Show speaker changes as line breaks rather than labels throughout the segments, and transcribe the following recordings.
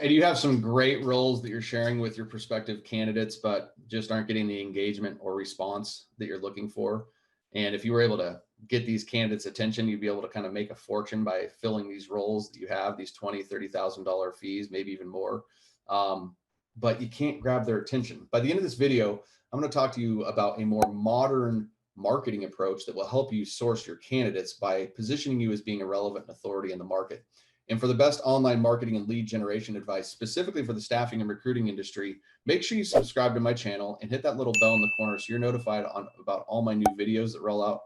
And you have some great roles that you're sharing with your prospective candidates, but just aren't getting the engagement or response that you're looking for. And if you were able to get these candidates' attention, you'd be able to kind of make a fortune by filling these roles that you have, these $20,000, $30,000 fees, maybe even more. But you can't grab their attention. By the end of this video, I'm going to talk to you about a more modern marketing approach that will help you source your candidates by positioning you as being a relevant authority in the market. And for the best online marketing and lead generation advice, specifically for the staffing and recruiting industry, make sure you subscribe to my channel and hit that little bell in the corner so you're notified about all my new videos that roll out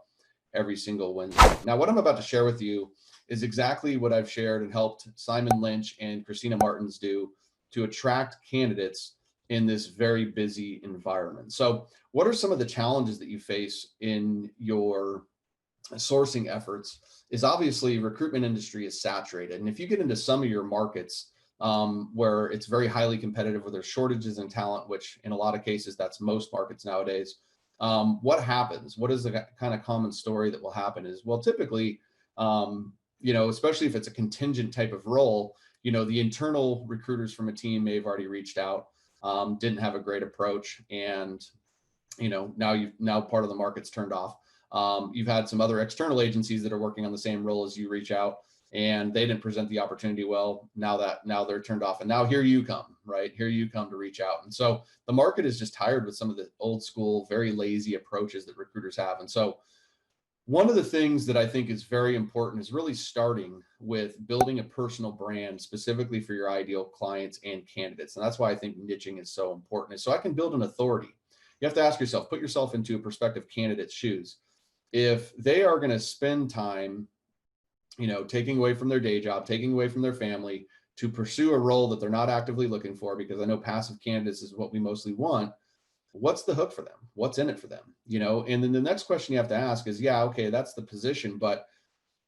every single Wednesday. Now, what I'm about to share with you is exactly what I've shared and helped Simon Lynch and Christina Martins do to attract candidates in this very busy environment. So what are some of the challenges that you face in your sourcing efforts? Is obviously recruitment industry is saturated. And if you get into some of your markets where it's very highly competitive, where there's shortages in talent, which in a lot of cases, that's most markets nowadays, what happens? What is the kind of common story that will happen is, well, typically, especially if it's a contingent type of role, the internal recruiters from a team may have already reached out, didn't have a great approach. And, now part of the market's turned off. You've had some other external agencies that are working on the same role as you reach out, and they didn't present the opportunity well. Now they're turned off, and now here you come, right? Here you come to reach out. And so the market is just tired with some of the old school, very lazy approaches that recruiters have. And so one of the things that I think is very important is really starting with building a personal brand specifically for your ideal clients and candidates. And that's why I think niching is so important, is so I can build an authority. You have to ask yourself, put yourself into a prospective candidate's shoes. If they are going to spend time, taking away from their day job, taking away from their family to pursue a role that they're not actively looking for, because I know passive candidates is what we mostly want, what's the hook for them? What's in it for them? And then the next question you have to ask is, yeah, okay, that's the position, but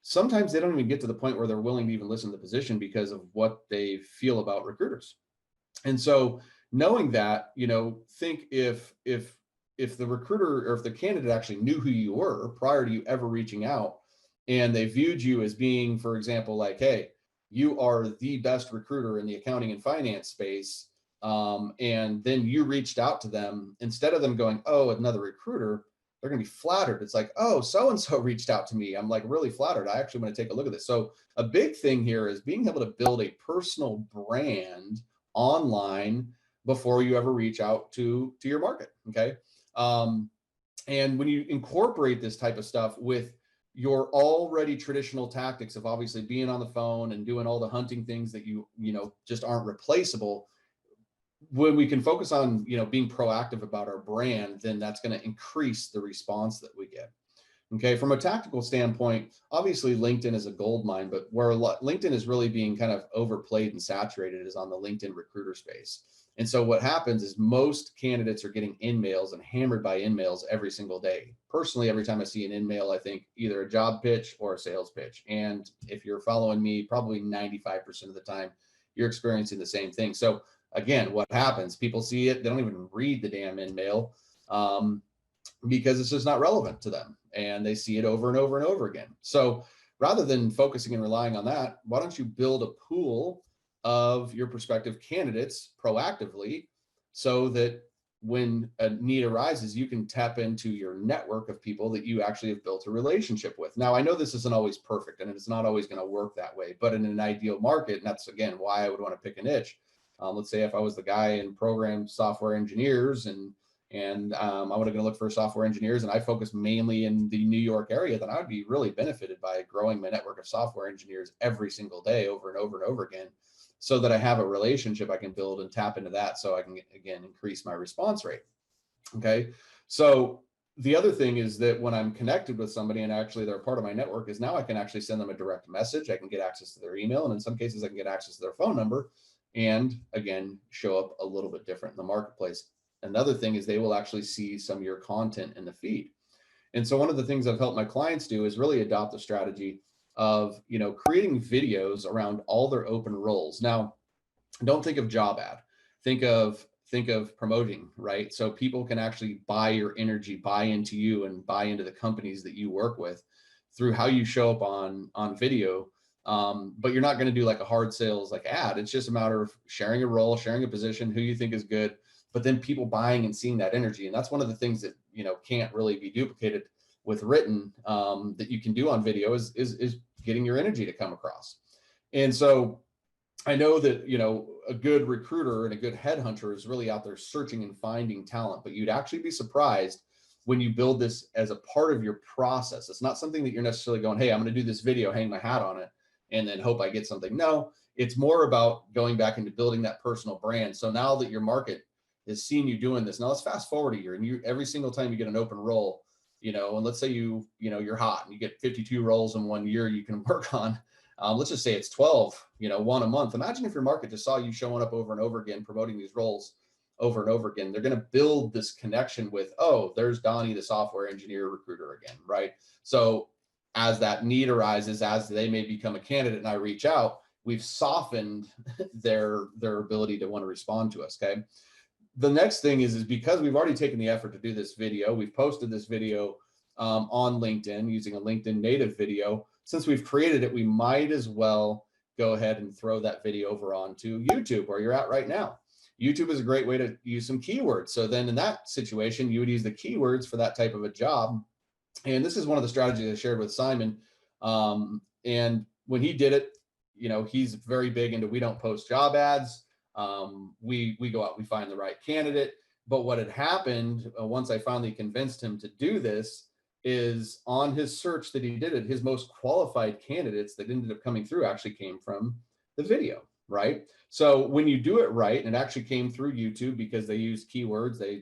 sometimes they don't even get to the point where they're willing to even listen to the position because of what they feel about recruiters. And so knowing that, think if the recruiter or if the candidate actually knew who you were prior to you ever reaching out, and they viewed you as being, for example, like, hey, you are the best recruiter in the accounting and finance space, and then you reached out to them, instead of them going, oh, another recruiter, they're going to be flattered. It's like, oh, so-and-so reached out to me. I'm like really flattered. I actually want to take a look at this. So a big thing here is being able to build a personal brand online before you ever reach out to your market. Okay. And when you incorporate this type of stuff with your already traditional tactics of obviously being on the phone and doing all the hunting things that you just aren't replaceable, when we can focus on, being proactive about our brand, then that's going to increase the response that we get. Okay. From a tactical standpoint, obviously LinkedIn is a gold mine, but where LinkedIn is really being kind of overplayed and saturated is on the LinkedIn recruiter space. And so what happens is most candidates are getting in-mails and hammered by in-mails every single day. Personally, every time I see an in-mail, I think either a job pitch or a sales pitch. And if you're following me, probably 95% of the time, you're experiencing the same thing. So again, what happens? People see it, they don't even read the damn in-mail because it's just not relevant to them. And they see it over and over and over again. So rather than focusing and relying on that, why don't you build a pool of your prospective candidates proactively so that when a need arises, you can tap into your network of people that you actually have built a relationship with. Now, I know this isn't always perfect and it's not always going to work that way, but in an ideal market, and that's again why I would want to pick a niche. Let's say if I was the guy in program software engineers and I was going to look for software engineers and I focus mainly in the New York area, then I would be really benefited by growing my network of software engineers every single day over and over and over again, so that I have a relationship I can build and tap into that so I can, again, increase my response rate. Okay. So the other thing is that when I'm connected with somebody and actually they're part of my network, is now I can actually send them a direct message. I can get access to their email, and in some cases I can get access to their phone number, and again, show up a little bit different in the marketplace. Another thing is they will actually see some of your content in the feed. And so one of the things I've helped my clients do is really adopt a strategy of, creating videos around all their open roles. Now, don't think of job ad, think of promoting, right? So people can actually buy your energy, buy into you, and buy into the companies that you work with through how you show up on video But you're not going to do like a hard sales like ad. It's just a matter of sharing a role, sharing a position, who you think is good, but then people buying and seeing that energy. And that's one of the things that, can't really be duplicated with written, that you can do on video is getting your energy to come across. And so I know that, a good recruiter and a good headhunter is really out there searching and finding talent, but you'd actually be surprised when you build this as a part of your process. It's not something that you're necessarily going, hey, I'm going to do this video, hang my hat on it, and then hope I get something. No, it's more about going back into building that personal brand. So now that your market has seen you doing this, now let's fast forward a year, and you every single time you get an open role, and let's say you're hot and you get 52 roles in 1 year you can work on. Let's just say it's 12, one a month. Imagine if your market just saw you showing up over and over again, promoting these roles over and over again. They're going to build this connection with, oh, there's Donnie, the software engineer recruiter again, right? So as that need arises, as they may become a candidate and I reach out, we've softened their ability to want to respond to us, okay? The next thing is because we've already taken the effort to do this video, we've posted this video on LinkedIn using a LinkedIn native video. Since we've created it, we might as well go ahead and throw that video over onto YouTube, where you're at right now. YouTube is a great way to use some keywords. So then in that situation, you would use the keywords for that type of a job. And this is one of the strategies I shared with Simon. And when he did it, he's very big into, we don't post job ads. We go out, we find the right candidate. But what had happened once I finally convinced him to do this is on his search that he did it, his most qualified candidates that ended up coming through actually came from the video, right? So when you do it right, and it actually came through YouTube because they use keywords, they,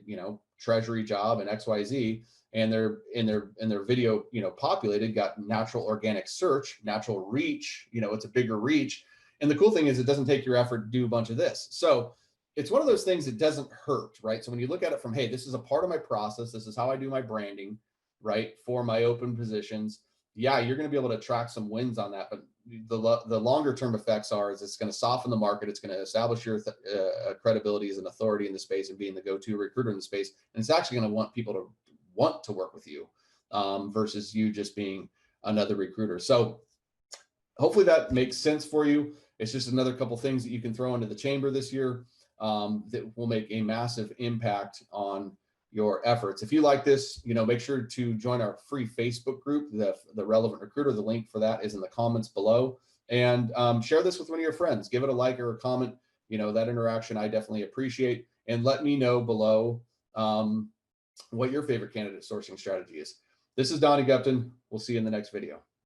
treasury job and XYZ, and their video, populated, got natural organic search, natural reach, it's a bigger reach. And the cool thing is it doesn't take your effort to do a bunch of this. So it's one of those things that doesn't hurt, right? So when you look at it from, hey, this is a part of my process, this is how I do my branding, right, for my open positions, yeah, you're going to be able to track some wins on that. But the longer term effects is it's going to soften the market. It's going to establish your credibility as an authority in the space and being the go-to recruiter in the space. And it's actually going to want people to want to work with you versus you just being another recruiter. So hopefully that makes sense for you. It's just another couple things that you can throw into the chamber this year that will make a massive impact on your efforts. If you like this, make sure to join our free Facebook group, the Relevant Recruiter. The link for that is in the comments below. And share this with one of your friends. Give it a like or a comment. That interaction I definitely appreciate. And let me know below what your favorite candidate sourcing strategy is. This is Donnie Gupton. We'll see you in the next video.